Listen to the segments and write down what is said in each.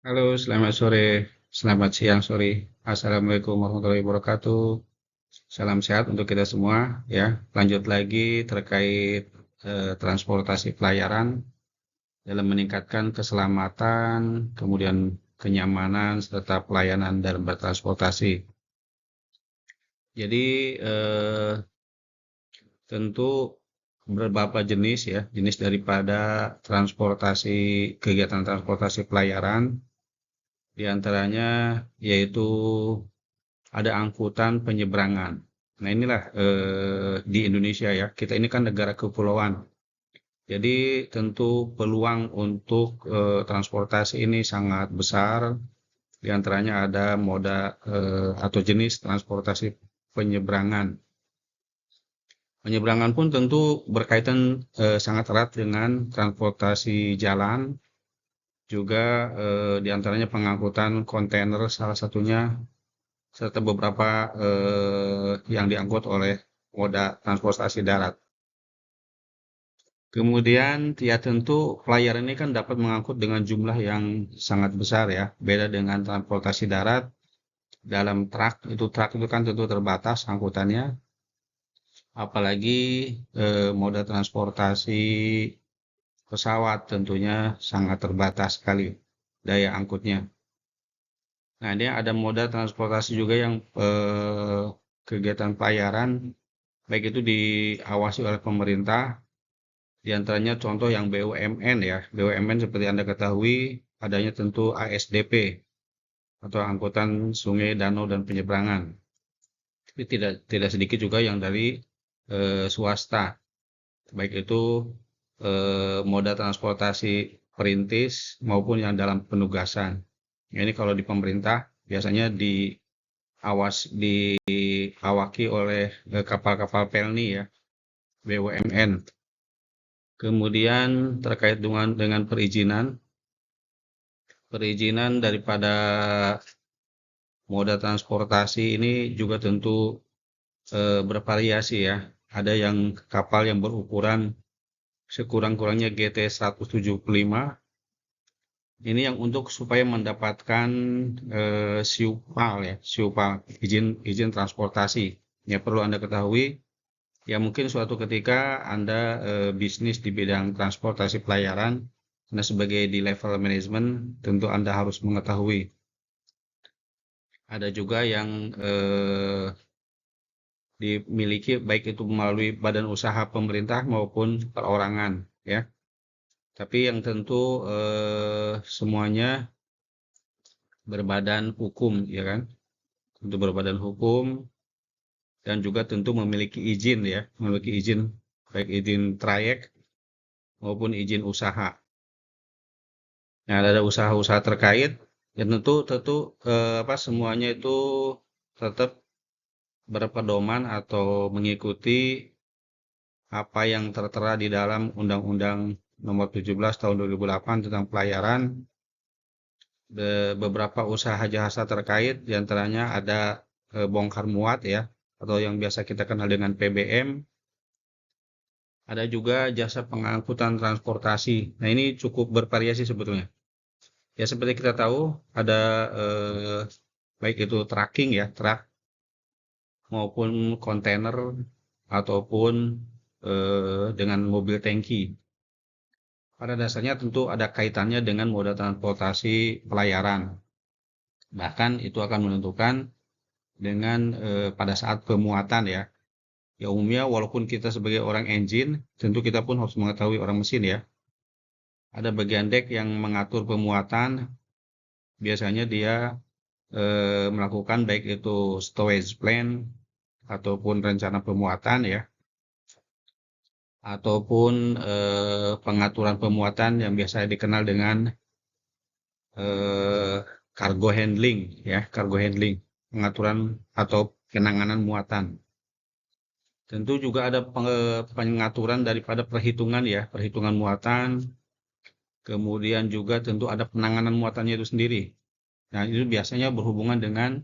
Halo, selamat sore, selamat siang, sorry. Assalamualaikum warahmatullahi wabarakatuh. Salam sehat untuk kita semua, ya. Lanjut lagi terkait transportasi pelayaran dalam meningkatkan keselamatan, kemudian kenyamanan serta pelayanan dalam bertransportasi. Jadi tentu beberapa jenis ya, jenis daripada transportasi kegiatan transportasi pelayaran, di antaranya yaitu ada angkutan penyeberangan. Nah, inilah di Indonesia ya. Kita ini kan negara kepulauan. Jadi tentu peluang untuk transportasi ini sangat besar. Di antaranya ada moda atau jenis transportasi penyeberangan. Penyeberangan pun tentu berkaitan sangat erat dengan transportasi jalan, juga di antaranya pengangkutan kontainer salah satunya serta beberapa yang diangkut oleh moda transportasi darat. Kemudian ya tentu flyer ini kan dapat mengangkut dengan jumlah yang sangat besar ya. Beda dengan transportasi darat, dalam truk itu kan tentu terbatas angkutannya. Apalagi moda transportasi pesawat tentunya sangat terbatas sekali daya angkutnya. Nah, dia ada moda transportasi juga yang kegiatan pelayaran baik itu diawasi oleh pemerintah, di antaranya contoh yang BUMN ya. BUMN seperti Anda ketahui adanya tentu ASDP atau angkutan sungai, danau, dan penyeberangan. Tapi tidak sedikit juga yang dari swasta, baik itu moda transportasi perintis maupun yang dalam penugasan. Ini kalau di pemerintah biasanya diawaki oleh kapal-kapal pelni ya, BUMN. Kemudian terkait dengan perizinan daripada moda transportasi ini juga tentu bervariasi ya. Ada yang kapal yang berukuran sekurang-kurangnya GT 175. Ini yang untuk supaya mendapatkan SIUPAL ya, SIUPAL izin transportasi. Ya perlu Anda ketahui, ya mungkin suatu ketika Anda bisnis di bidang transportasi pelayaran, Anda sebagai di level manajemen, tentu Anda harus mengetahui. Ada juga yang dimiliki baik itu melalui badan usaha pemerintah maupun perorangan, ya. Tapi yang tentu semuanya berbadan hukum, ya kan? Tentu berbadan hukum dan juga tentu memiliki izin, ya, memiliki izin baik izin trayek maupun izin usaha. Nah, ada usaha-usaha terkait, ya tentu tentu semuanya itu tetap berpedoman atau mengikuti apa yang tertera di dalam Undang-Undang Nomor 17 Tahun 2008 tentang pelayaran. Beberapa usaha jasa terkait, diantaranya ada bongkar muat ya, atau yang biasa kita kenal dengan PBM. Ada juga jasa pengangkutan transportasi. Nah, ini cukup bervariasi sebetulnya. Ya, seperti kita tahu, ada baik itu tracking ya, truk maupun kontainer ataupun dengan mobil tangki. Pada dasarnya tentu ada kaitannya dengan moda transportasi pelayaran. Bahkan itu akan menentukan dengan pada saat pemuatan ya. Ya umumnya walaupun kita sebagai orang engine, tentu kita pun harus mengetahui orang mesin ya. Ada bagian dek yang mengatur pemuatan, biasanya dia melakukan baik itu stowage plan ataupun rencana pemuatan ya, ataupun pengaturan pemuatan yang biasa dikenal dengan eh, cargo handling ya, cargo handling, pengaturan atau penanganan muatan. Tentu juga ada pengaturan daripada perhitungan ya, perhitungan muatan, kemudian juga tentu ada penanganan muatannya itu sendiri. Nah, itu biasanya berhubungan dengan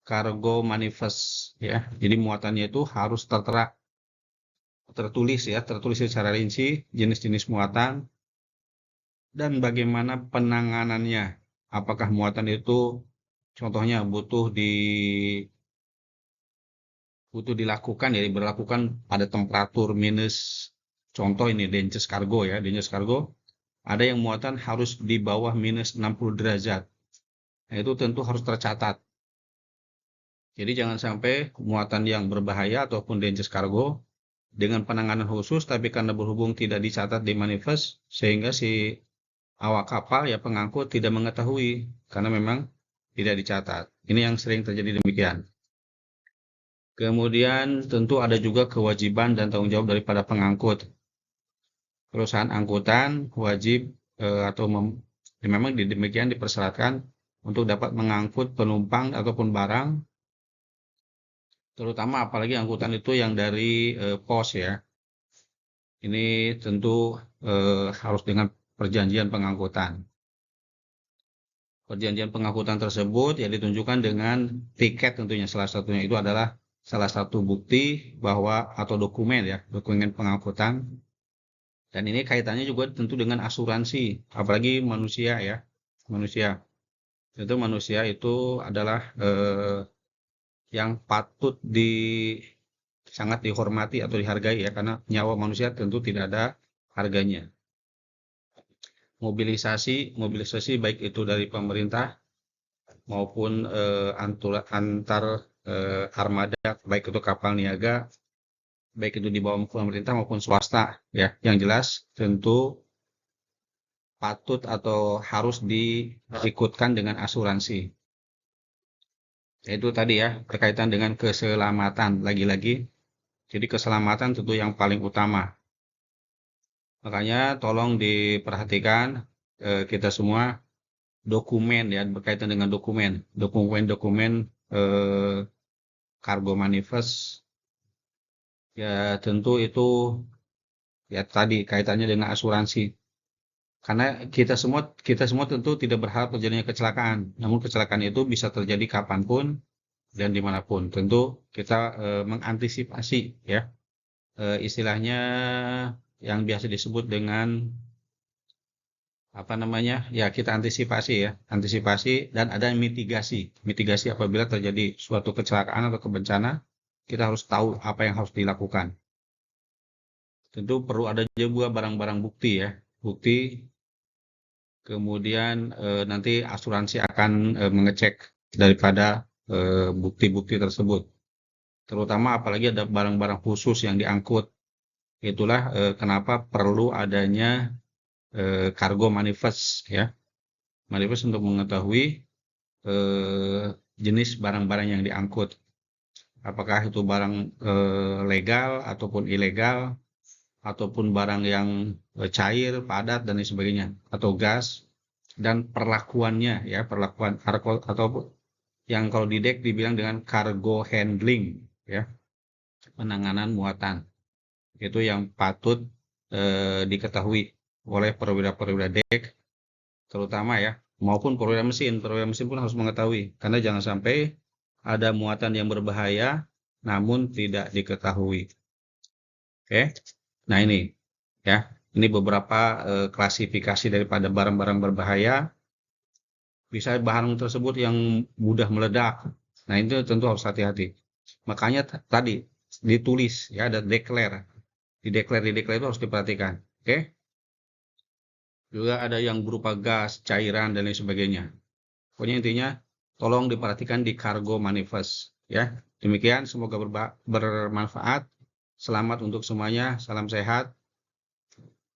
cargo manifest ya. Jadi muatannya itu harus tertulis secara rinci jenis-jenis muatan dan bagaimana penanganannya. apakah muatan itu contohnya butuh dilakukan ya diberlakukan pada temperatur minus, contoh ini dangerous cargo ya, dangerous cargo ada yang muatan harus di bawah minus 60 derajat. Nah, itu tentu harus tercatat. Jadi jangan sampai muatan yang berbahaya ataupun dangerous cargo dengan penanganan khusus tapi karena berhubung tidak dicatat di manifest sehingga si awak kapal ya pengangkut tidak mengetahui karena memang tidak dicatat. Ini yang sering terjadi demikian. Kemudian tentu ada juga kewajiban dan tanggung jawab daripada pengangkut. Perusahaan angkutan wajib atau memang demikian dipersyaratkan untuk dapat mengangkut penumpang ataupun barang, terutama apalagi angkutan itu yang dari pos ya. Ini tentu harus dengan perjanjian pengangkutan. Perjanjian pengangkutan tersebut ya ditunjukkan dengan tiket tentunya, salah satunya itu adalah salah satu bukti bahwa atau dokumen ya, dokumen pengangkutan. Dan ini kaitannya juga tentu dengan asuransi, apalagi manusia ya, manusia. Itu manusia itu adalah yang patut sangat dihormati atau dihargai ya, karena nyawa manusia tentu tidak ada harganya. Mobilisasi baik itu dari pemerintah maupun antar armada, baik itu kapal niaga, baik itu di bawah pemerintah maupun swasta ya. Yang jelas tentu patut atau harus diikutkan dengan asuransi. Itu tadi ya, berkaitan dengan keselamatan lagi-lagi. Jadi keselamatan tentu yang paling utama. Makanya tolong diperhatikan kita semua dokumen ya, berkaitan dengan dokumen cargo manifest ya tentu itu ya tadi kaitannya dengan asuransi. Karena kita semua tentu tidak berharap terjadinya kecelakaan, namun kecelakaan itu bisa terjadi kapanpun dan dimanapun. Tentu kita mengantisipasi ya, istilahnya yang biasa disebut dengan apa namanya ya, kita antisipasi dan ada mitigasi apabila terjadi suatu kecelakaan atau bencana, kita harus tahu apa yang harus dilakukan. Tentu perlu ada juga barang-barang bukti ya, kemudian nanti asuransi akan mengecek daripada bukti-bukti tersebut, terutama apalagi ada barang-barang khusus yang diangkut. Itulah kenapa perlu adanya cargo manifest ya, manifest untuk mengetahui jenis barang-barang yang diangkut, apakah itu barang legal ataupun ilegal, ataupun barang yang cair, padat dan lain sebagainya, atau gas, dan perlakuannya ya, perlakuan atau yang kalau di dek dibilang dengan cargo handling ya, penanganan muatan. Itu yang patut diketahui oleh perwira-perwira dek terutama ya, maupun perwira mesin pun harus mengetahui, karena jangan sampai ada muatan yang berbahaya namun tidak diketahui. Oke. Nah ini ya, ini beberapa klasifikasi daripada barang-barang berbahaya. Bisa barang tersebut yang mudah meledak. Nah itu tentu harus hati-hati. Makanya tadi ditulis ya, ada declare. Di declare itu harus diperhatikan. Oke. Juga ada yang berupa gas, cairan dan lain sebagainya. Pokoknya intinya tolong diperhatikan di cargo manifest ya. Demikian, semoga bermanfaat. Selamat untuk semuanya. Salam sehat.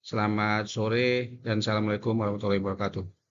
Selamat sore dan assalamualaikum warahmatullahi wabarakatuh.